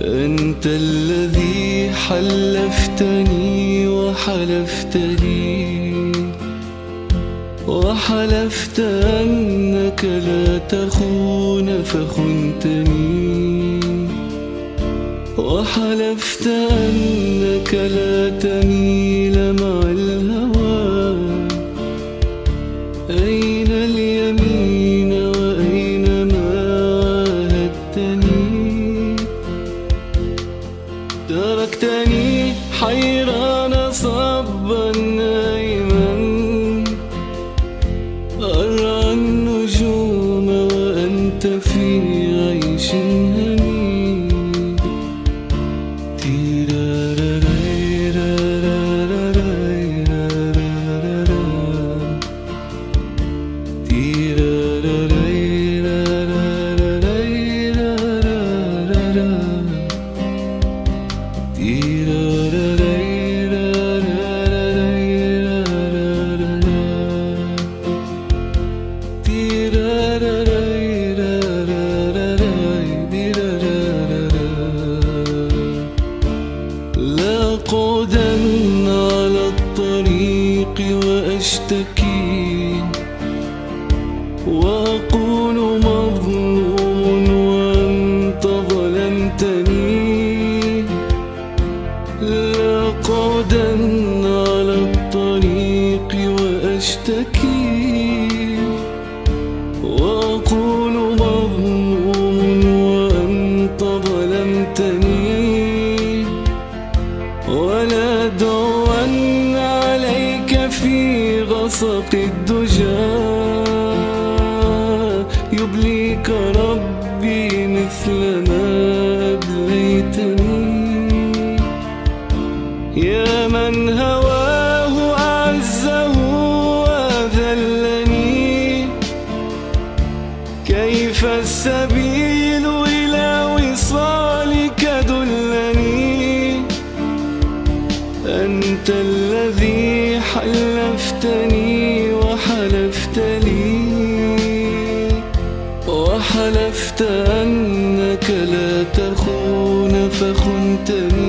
أنت الذي حلفتني وحلفت لي، وحلفت أنك لا تخون فخنتني، وحلفت أنك لا تميل مع الهوى. أين اليمين وأين ما عاهدتني؟ تركتني حيران صبا نائما أرى النجوم وأنت في عيش هني. لأقعدن على الطريق وأشتكي وأقول مظلوم وأنت ظلمتني. لأقعدن على الطريق وأشتكي وأقول مظلوم وأنت ظلمتني. ولا دعوان عليك في غسق الدجى يبليك ربي مثل ما أبليتني. يا من هواه أعزه وأذلني، كيف السبيل إلى وصالك دلني. أنت الذي حلفتني وحلفت لي، وحلفت أنك لا تخون فخنتني.